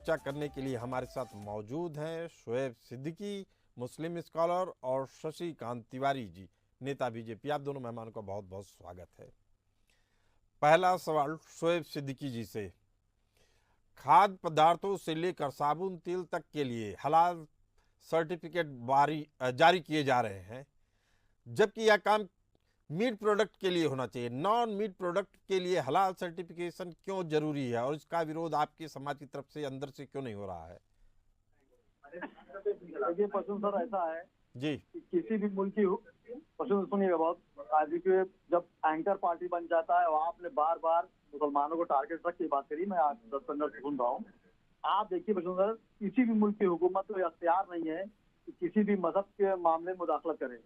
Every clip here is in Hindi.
चर्चा करने के लिए हमारे साथ मौजूद हैं शोएब सिद्दीकी, मुस्लिम स्कॉलर, और शशिकांत तिवारी जी, नेता बीजेपी। आप दोनों मेहमानों का बहुत बहुत स्वागत है। पहला सवाल शोएब सिद्दीकी जी से, खाद्य पदार्थों से लेकर साबुन तेल तक के लिए हलाल सर्टिफिकेट जारी किए जा रहे हैं, जबकि यह काम मीट प्रोडक्ट के लिए होना चाहिए। नॉन मीट प्रोडक्ट के लिए हलाल सर्टिफिकेशन क्यों जरूरी है, और इसका विरोध आपके समाज की तरफ से अंदर से क्यों नहीं हो रहा है? देखिए पशु सर, ऐसा है जी कि किसी भी मुल्क की पशु सुनिएगा बहुत आज के जब एंकर पार्टी बन जाता है और आपने बार बार मुसलमानों को टारगेट रख के बात करी, मैं आज 10-15 से सुन रहा हूँ। आप देखिए पशु सर, किसी भी मुल्क की हुकूमत को अख्तियार नहीं है कि किसी भी मजहब के मामले में मुदाखलत करे।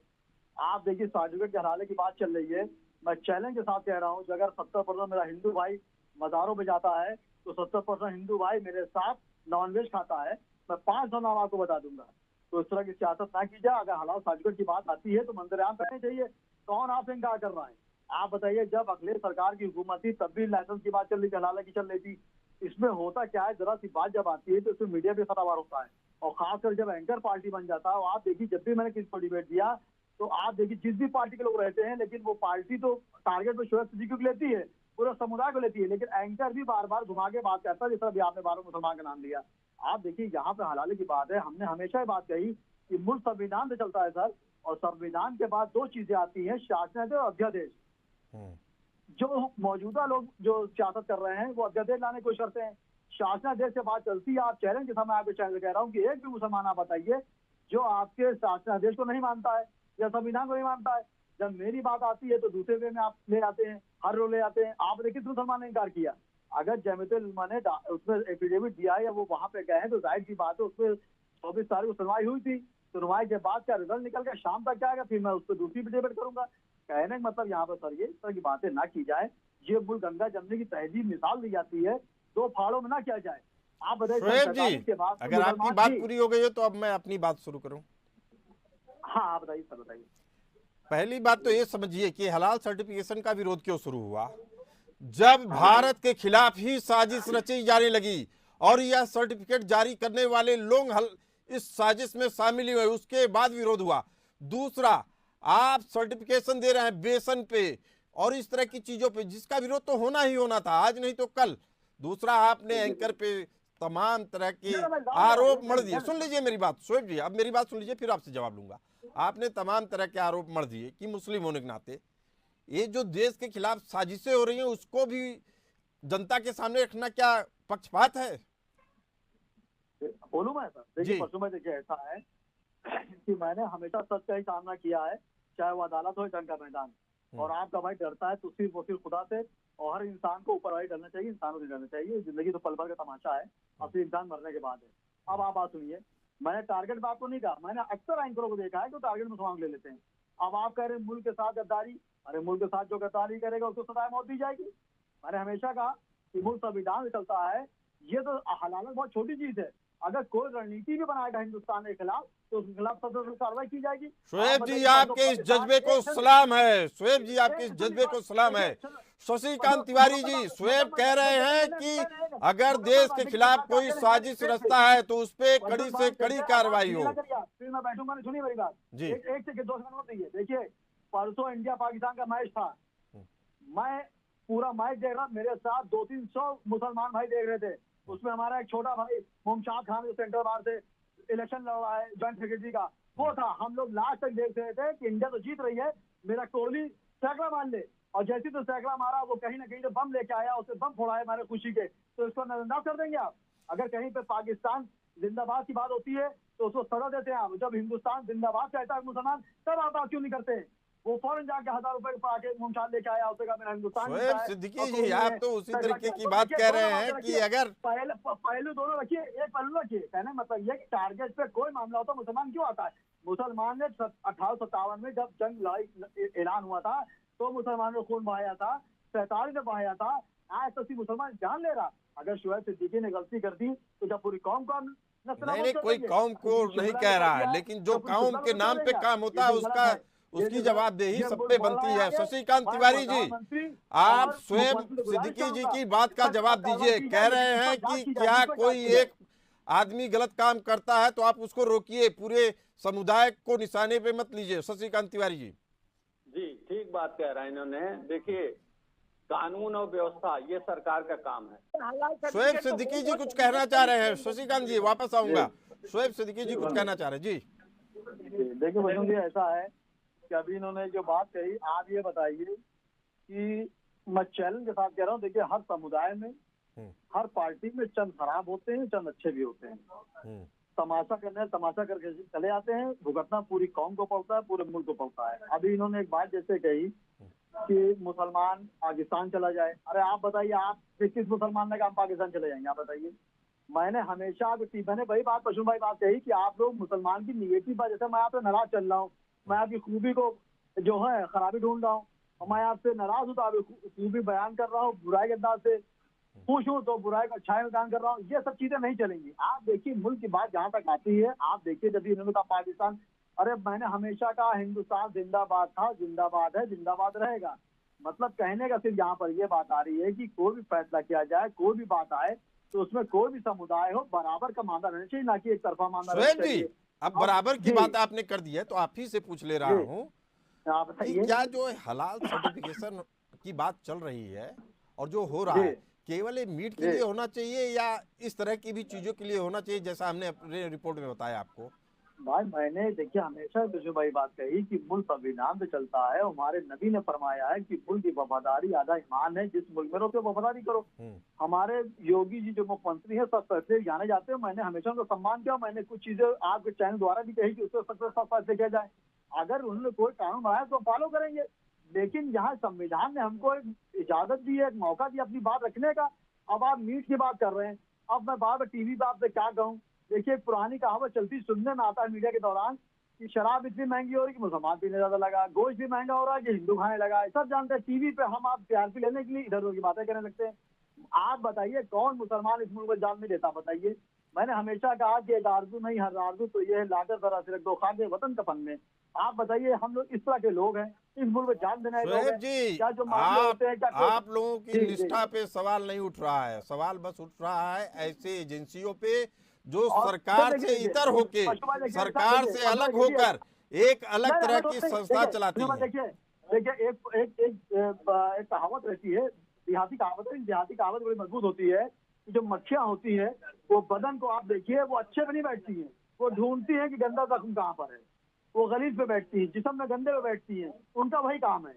आप देखिए सर्टिफिकेट के हवाले की बात चल रही है, मैं चैलेंज के साथ कह रहा हूँ, अगर 70% मेरा हिंदू भाई मज़ारों पे जाता है तो 70% हिंदू भाई मेरे साथ नॉनवेज खाता है। मैं 500 नाम आपको बता दूंगा। तो इस तरह की सियासत ना की जाए। अगर हलाल सर्टिफिकेट की बात आती है तो मंजरेआम करने चाहिए। कौन आपसे इनकार कर रहा है? आप बताइए, जब अखिलेश सरकार की हुकूमत थी तब भी लाइसेंस की बात चल रही थी, हलाल की चल रही थी। इसमें होता क्या है, जरा सी बात जब आती है तो इसमें मीडिया भी खतरनाक होता है, और खासकर जब एंकर पार्टी बन जाता है। और आप देखिए, जब भी मैंने किसी को डिबेट दिया तो आप देखिए जिस भी पार्टी के लोग रहते हैं, लेकिन वो पार्टी तो टारगेट में शोएब सिद्दीकी को लेती है, पूरे समुदाय को लेती है, लेकिन एंकर भी बार बार घुमा के बात करता है, जिस तरह भी आपने बार मुसलमान का नाम लिया। आप देखिए यहाँ पे हलाले की बात है, हमने हमेशा ये बात कही कि मुल्क संविधान से चलता है सर, और संविधान के बाद दो चीजें आती हैं, शासनादेश और अध्यादेश। जो मौजूदा लोग जो सियासत कर रहे हैं वो अध्यादेश लाने की कोशिश करते हैं, शासनादेश से बात चलती है। आप चैलेंज के समय आपके चैनल कह रहा हूँ कि एक भी मुसलमान आप बताइए जो आपके शासनादेश को नहीं मानता है या संविधान को नहीं मानता है। जब मेरी बात आती है तो दूसरे वे में आप ले आते हैं, हर रोज ले आते हैं। आप देखिए मुसलमान ने इनकार किया। अगर जमीयतुल उलमा ने उसमें एफिडेविट दिया है या वो वहां पे गए हैं तो जाहिर सी बात है, उसमें 24 तारीख को सुनवाई हुई थी। सुनवाई के बाद क्या रिजल्ट निकल गया, शाम तक क्या आएगा, फिर मैं उस पर दूसरी डिबेट करूंगा। कहने का मतलब यहाँ पर सर ये इस तरह की बातें ना की जाए। ये मुल्क गंगा जमने की तहजीब मिसाल दी जाती है, दो फाड़ों में ना किया जाए। आप शोएब जी, बताइए अगर आपकी बात पूरी हो गई है तो अब मैं अपनी बात शुरू करूं। हाँ आप बताइए सर, बताइए। पहली बात तो ये समझिए कि हलाल सर्टिफिकेशन का विरोध क्यों शुरू हुआ। जब भारत के खिलाफ ही साजिश रची जाने लगी और यह सर्टिफिकेट जारी करने वाले लोग इस साजिश में शामिल हुए, उसके बाद विरोध हुआ। दूसरा, आप सर्टिफिकेशन दे रहे हैं बेसन पे और इस तरह की चीजों पे, जिसका विरोध तो होना ही होना था, आज नहीं तो कल। दूसरा, आपने एंकर पे तमाम तरह के आरोप मढ़ दिए। सुन लीजिए मेरी बात शोएब जी, अब मेरी बात सुन लीजिए, फिर आपसे जवाब लूंगा। आपने तमाम तरह के आरोप मढ़ दिए कि मुस्लिम होने के नाते ये जो देश के खिलाफ साजिशें हो रही हैं उसको भी जनता के सामने रखना क्या पक्षपात है? बोलूं मैं सर? देखिए परसों में देखिए ऐसा है कि मैंने हमेशा सच का ही सामना किया है, चाहे वो अदालत हो जंग का मैदान। और आपका भाई डरता है तो सिर्फ वो सिर्फ खुदा से, और हर इंसान को ऊपर भाई डरना चाहिए, इंसानों से डरना चाहिए। जिंदगी तो पल भर का तमाशा है, असली इंसान मरने के बाद है। अब आप बात सुनिए, मैंने टारगेट में आपको नहीं कहा, मैंने अक्सर एंकरों को देखा है जो टारगेट मुसलमान ले लेते हैं। अब आप कह रहे हैं मुल्क के साथ गद्दारी, अरे मुल्क के साथ जो गद्दारी करेगा उसको सजा मौत दी जाएगी। मैंने हमेशा कहा कि मुल्क संविधान से चलता है, ये तो हलालत बहुत छोटी चीज है। अगर कोई रणनीति भी बनाएगा हिंदुस्तान के खिलाफ तो उसके खिलाफ सबसे कार्रवाई की जाएगी। शोएब जी, आपके इस जज्बे को सलाम है। शोएब जी, आपके इस जज्बे को सलाम है। शशिकांत तिवारी जी, शोएब कह रहे हैं कि अगर देश के खिलाफ कोई साजिश रचता है तो उस पर कड़ी से कड़ी कार्रवाई हो। फिर मैं बैठूंगा, सुनिए मेरी बात जी। एक से 2 सेकंड मत दीजिए। देखिए परसों इंडिया पाकिस्तान का मैच था, मैं पूरा मैच देख रहा, मेरे साथ 200-300 मुसलमान भाई देख रहे थे। उसमें हमारा एक छोटा भाई मुमताज खान जो सेंटर बाहर से इलेक्शन लड़ रहा है जॉइंट सेक्रेटरी का, वो था। हम लोग लास्ट तक देख रहे थे कि इंडिया तो जीत रही है, मेरा कोहली सैकड़ा मार ले, और जैसे तो सैकड़ा मारा वो कहीं ना कहीं तो बम लेके आया, उसे बम फोड़ा है हमारे खुशी के, तो इसको नजरअंदाज कर देंगे आप? अगर कहीं पे पाकिस्तान जिंदाबाद की बात होती है तो उसको सजा देते हैं आप। जब हिंदुस्तान जिंदाबाद कहता है मुसलमान, तब आप बात क्यों नहीं करते हैं? वो फौरन जाके 1000 रुपए आके मुमताज लेके आया, उसने कहा मेरा हिंदुस्तान शोएब सिद्दीकी जी, आप तो उसी तरीके की बात कह रहे हैं कि अगर पहलू दोनों रखिए, एक पहलू रखिए। कहने मतलब ये टारगेट पे कोई मामला होता मुसलमान क्यों आता है? मुसलमान ने 1857 में जब जंग ऐलान हुआ था तो मुसलमानों ने खून बहाया था, 47 में बहाया था। आज तो मुसलमान जान ले रहा। अगर शोएब सिद्दीकी ने गलती कर दी तो जब पूरी कौम को नहीं, कोई कौम को नहीं कह रहा है, लेकिन जो कौम के नाम पे काम होता है उसकी जवाबदेही सब पे बनती है। शशिकांत तिवारी जी, आप शोएब सिद्दीकी जी की बात का जवाब दीजिए। कह रहे हैं कि क्या कोई एक आदमी गलत काम करता है तो आप उसको रोकिए, पूरे समुदाय को निशाने पे मत लीजिए। शशिकांत तिवारी जी। जी ठीक बात कह रहे हैं इन्होंने। देखिए, कानून और व्यवस्था ये सरकार का काम है। शोएब सिद्दीकी जी कुछ कहना चाह रहे हैं। शशिकांत जी वापस आऊंगा। शोएब सिद्दीकी जी कुछ कहना चाह रहे हैं। जी देखिए बच्चों जी, ऐसा है कि अभी इन्होंने जो बात कही, आप ये बताइए कि मैं चैलेंज के साथ कह रहा हूँ, देखिए हर समुदाय में, हर पार्टी में चंद खराब होते हैं, चंद अच्छे भी होते हैं। तमाशा करने तमाशा करके चले आते हैं, भुगतना पूरी कौम को पड़ता है, पूरे मुल्क को पड़ता है। अभी इन्होंने एक बात जैसे कही कि मुसलमान पाकिस्तान चला जाए। अरे आप बताइए, आप किस मुसलमान ने कहा हम पाकिस्तान चले जाएंगे? आप बताइए। मैंने हमेशा मैंने वही बात पशु भाई बात कही कि आप लोग मुसलमान की निगेटिव बात, जैसे मैं आपसे नाराज चल रहा हूँ, मैं आपकी खूबी को जो है खराबी ढूंढ रहा हूँ, और मैं आपसे नाराज हूँ तो आप खूबी बयान कर रहा हूँ, बुराई के अंदाज से खुश हूँ तो बुराई का अच्छाई बयान कर रहा हूँ। ये सब चीजें नहीं चलेंगी। आप देखिए मुल्क की बात जहाँ तक आती है, आप देखिए जब इन्होंने कहा पाकिस्तान, अरे मैंने हमेशा कहा हिंदुस्तान जिंदाबाद था, जिंदाबाद है, जिंदाबाद रहेगा। मतलब कहने का सिर्फ यहाँ पर ये बात आ रही है कि कोई भी फैसला किया जाए, कोई भी बात आए, तो उसमें कोई भी समुदाय हो बराबर का मामला रहना चाहिए, ना कि एक तरफा मामला रहना चाहिए। अब बराबर की बात आपने कर दी है तो आप ही से पूछ ले रहा हूँ कि क्या जो हलाल सर्टिफिकेशन की बात चल रही है और जो हो रहा है, केवल ये मीट के लिए होना चाहिए या इस तरह की भी चीजों के लिए होना चाहिए, जैसा हमने अपने रिपोर्ट में बताया आपको? भाई मैंने देखिए हमेशा जो भाई बात कही कि मुल्क संविधान पे चलता है। हमारे नबी ने फरमाया है कि मुल्क की वफादारी आधा ईमान है, जिस मुल्क में रहो तो वफादारी करो। हमारे योगी जी जो मुख्यमंत्री है, सब फैसले जाने जाते हैं, मैंने हमेशा उनका सम्मान किया। मैंने कुछ चीजें आपके चैनल द्वारा भी कही कि उससे सब फैसले किया जाए। अगर उन्होंने कोई कानून बनाया तो फॉलो करेंगे, लेकिन यहाँ संविधान ने हमको एक इजाजत दी है, एक मौका दिया अपनी बात रखने का। अब आप मीट की बात कर रहे हैं, अब मैं बार बार टीवी पे आपसे क्या कहूँ। देखिए पुरानी कहावत चलती सुनने में आता है मीडिया के दौरान कि शराब इतनी महंगी हो रही कि मुसलमान पीने ज्यादा लगा, गोश्त भी महंगा हो रहा है कि हिंदू खाने लगा है। सब जानते हैं, टीवी पे हम आप टीआरपी लेने के लिए इधर उधर की बातें करने लगते हैं। आप बताइए कौन मुसलमान इस मुल्क में जान नहीं देता? बताइए। मैंने हमेशा कहा कि एक आरजू नहीं हर आरजू तो ये है लाकर जरा सिर्फ दो खाके वतन कफन में। आप बताइए, हम लोग इस तरह के लोग हैं, इस मुल्क में जान देने लोग हैं जी, क्या जो मामले होते हैं? क्या आप लोगों की निष्ठा पे सवाल नहीं उठ रहा है, सवाल बस उठ रहा है ऐसे एजेंसियों पे जो सरकार से इतर होके, सरकार से अलग होकर एक अलग तरह की संस्था चलाती है। देखिए एक कहावत रहती है, देहाती कहावत है, देहाती कहावत बड़ी मजबूत होती है कि जो मक्खियां होती है वो बदन को आप देखिए वो अच्छे में नहीं बैठती है, वो ढूंढती है कि गंदा जख्म कहाँ पर है, वो गलीज पे बैठती है, जिस्म में गंदे पे बैठती है। उनका वही काम है।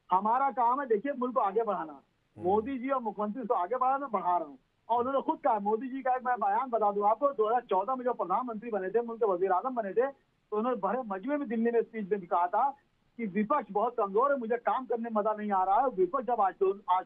हमारा काम है देखिए मुल्क को आगे बढ़ाना। मोदी जी और मुख्यमंत्री को आगे बढ़ाना, बढ़ा रहा हूँ। और उन्होंने खुद कहा, मोदी जी का एक मैं बयान बता दूं आपको, 2014 में जो प्रधानमंत्री बने थे, मुल्क के वजीर आजम बने थे, तो उन्होंने बड़े मजमे में दिल्ली में स्पीच में कहा था कि विपक्ष बहुत कमजोर है, मुझे काम करने में मजा नहीं आ रहा है, विपक्ष जब आज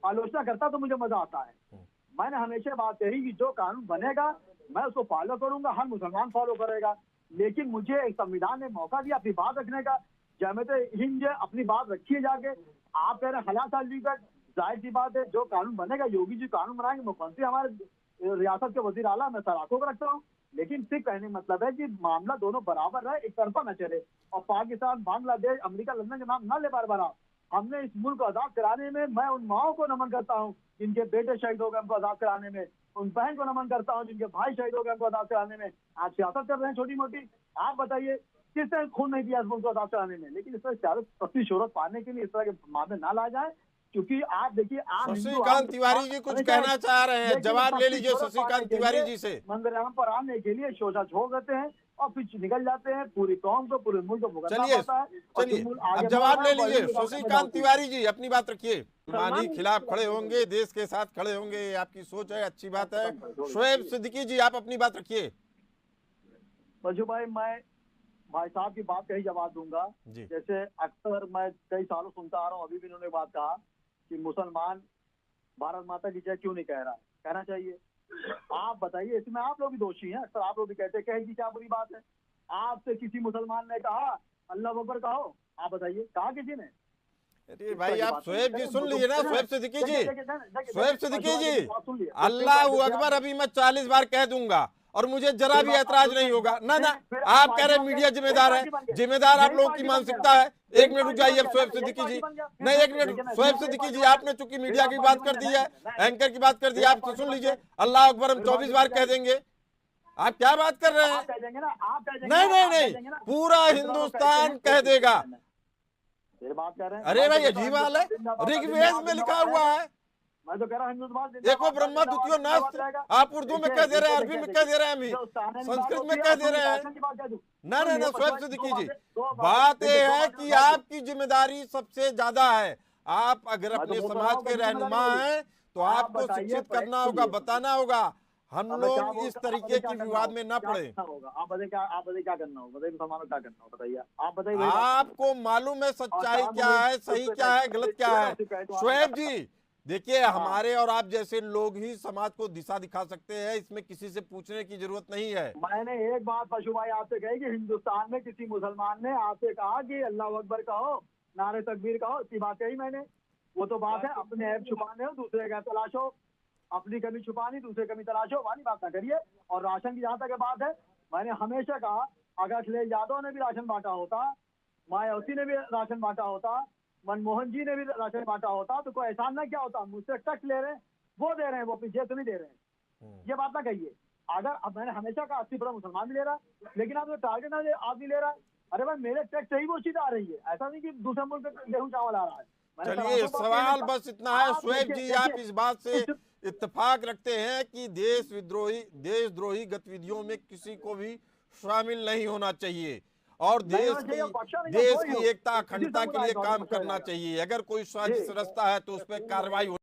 आलोचना करता तो मुझे मजा आता है। मैंने हमेशा बात कही कि जो कानून बनेगा मैं उसको फॉलो करूंगा, हर मुसलमान फॉलो करेगा, लेकिन मुझे एक संविधान ने मौका दिया अपनी बात रखने का। जमत हिंद अपनी बात रखिए जाके। आप कह रहे हैं हलाल सर्टिफिकेट, जाहिर सी बात है जो कानून बनेगा योगी जी कानून बनाएंगे, मुख्यमंत्री हमारे रियासत के वजीर आला, मैं सराखों को रखता हूँ, लेकिन सिर्फ कहने का मतलब है कि मामला दोनों बराबर रहे, एक तरफा न चले। और पाकिस्तान, बांग्लादेश, अमेरिका, लंदन के नाम न ले बार बार। हमने इस मुल्क को आजाद कराने में, मैं उन माओं को नमन करता हूँ जिनके बेटे शहीद हो गए, उनको आजाद कराने में, उन बहन को नमन करता हूँ जिनके भाई शहीद हो गए, उनको आजाद कराने में। आप सियासत कर रहे हैं छोटी मोटी। आप बताइए किसने खून नहीं दिया इस मुल्क को आजाद कराने में? लेकिन इस तरह सियासत शोहरत पाने के लिए इस तरह के मामले ना ला जाए, क्योंकि आप देखिए शशिकांत तिवारी जी कुछ कहना चाह रहे हैं, जवाब ले लीजिए शशिकांत तिवारी जी से। मंदिर पर आने के लिए शोषा छोड़ देते हैं और फिर निकल जाते हैं, पूरी कौम को, पूरे मुल्क को भुगतना पड़ता है। चलिए अब जवाब ले लीजिए शशिकांत तिवारी जी, अपनी बात रखिए। मुसलमानी खिलाफ खड़े होंगे, देश के साथ खड़े होंगे, ये आपकी सोच है, अच्छी बात है। शोएब सिद्दीकी जी आप अपनी बात रखिए। बजू भाई, मैं भाई साहब की बात कही जवाब दूंगा। जैसे अक्सर मैं कई सालों सुनता आ रहा हूँ, अभी भी उन्होंने बात कहा कि मुसलमान भारत माता की जय क्यों नहीं कह रहा, कहना चाहिए। आप बताइए, इसमें आप लोग भी दोषी हैं। अक्सर आप लोग भी कहते हैं कहेगी क्या बुरी बात है। आपसे किसी मुसलमान ने कहा अल्लाह अकबर कहो? आप बताइए, कहा किसी ने? अरे भाई आप शोएब जी सुन लीजिए ना, शोएब सिद्दीकी जी, शोएब सिद्दीकी जी, अल्लाह अकबर अभी मैं 40 बार कह दूंगा और मुझे जरा भी ऐतराज नहीं होगा ना। आप कह रहे मीडिया जिम्मेदार है, जिम्मेदार आप लोगों की मानसिकता है। एक मिनट रुक जाइए शोएब सिद्दीकी जी, नहीं एक मिनट शोएब सिद्दीकी जी, आपने चूंकि मीडिया की बात कर दी है, एंकर की बात कर दी, आप तो सुन लीजिए। अल्लाह अकबर हम 24 बार कह देंगे, आप क्या बात कर रहे आप हैं? कह देंगे ना, आप कह देंगे नहीं ना, नहीं आप कह नहीं, देंगे ना, पूरा हिंदुस्तान कह देगा। फिर बात कर रहे हैं। अरे मैं तो भाई कहता हूँ अजीब हाल है, हिंदुस्तान जिंदाबाद का ऋग्वेद जिंदाबाद में लिखा जिंदाबाद हुआ रहेगा। है, मैं तो कह रहा हूँ हिंदुस्तान एको जिंदाबाद का ब्रह्मा जिंदाबाद द्वितीयो जिंदाबाद नास्ति। रहेगा। आप उर्दू में कह दे रहे हैं, अरबी में कह दे रहे हैं, हम जो स्थानीय बात संस्कृत होती में है, कह दे अपनी रहे हैं। राजधानी की बात कह दूं। ना ना ना, सुनिए, स्वयं बस सिद्ध दो कीजिए। बातें- बात देखिए, यह दो है बातें कि मैं बता दूं। आपकी जिम्मेदारी सबसे ज्यादा है। आप अगर मैं तो अपने बोल रहा समाज हूँ, के कैसी रहनुमा जिम्मेदारी होगी? हैं तो आप आपको बताइए, शिक्षित पहले करना होगा, सुनिए। बताना होगा, हम अब क्या लोग बोल- इस आप तरीके बताइए की क्या करना विवाद में ना क्या पड़े। करना होगा? आप बताइए क्या करना होगा? बताइए मुसलमानों को क्या करना होगा? बताइए आप बताइए। वही बात आपको मालूम है सच्चाई और क्या है, सही क्या है, गलत क्या है? शोएब जी देखिए, हमारे और आप जैसे लोग ही समाज को दिशा दिखा सकते हैं, इसमें किसी से पूछने की जरूरत नहीं है। मैंने एक बात पशु भाई आपसे कही कि हिंदुस्तान में किसी मुसलमान ने आपसे कहा कि अल्लाह अकबर कहो, नारे तकबीर कहो, इतनी बात कही मैंने। वो तो बात है अपने ऐप छुपाने हो, दूसरे का तलाशो, अपनी कमी छुपानी, दूसरे कमी तलाशो, वाली बात ना करिए। और राशन की जहाँ तक बात है, मैंने हमेशा कहा अगर अखिलेश यादव ने भी राशन बांटा होता, मायावती ने भी राशन बांटा होता, मनमोहन जी ने भी राशन बांटा होता, तो कोई एहसान ना क्या होता? मुझसे टैक्स ले रहे हैं, वो दे रहे हैं, वो पीछे तो नहीं दे रहे हैं। ये बात ना कहिए। अगर अब मैंने हमेशा कहा 80% मुसलमान भी ले रहा है, लेकिन आप जो टारगेट ना आदमी ले रहा है। अरे भाई मेरे टैक्स से ही वो चीज आ रही है, ऐसा नहीं कि दूसरे मुल्क से गेहूं चावल आ रहा है। मैंने चलिए, तराजू बात सवाल नहीं बस इतना है आप शोएब देखिए- जी, आप देखिए, इस बात से इस- इत्तेफाक रखते हैं कि देशद्रोही गतिविधियों में किसी को भी शामिल नहीं होना चाहिए और नहीं होना चाहिए, पक्षा नहीं, देश कोई हो, की एकता किसी अखंडता के समुदाय लिए का हो, काम पक्षा करना रहेगा। चाहिए। अगर कोई साजिश जी। रचता है तो उस पर कार्रवाई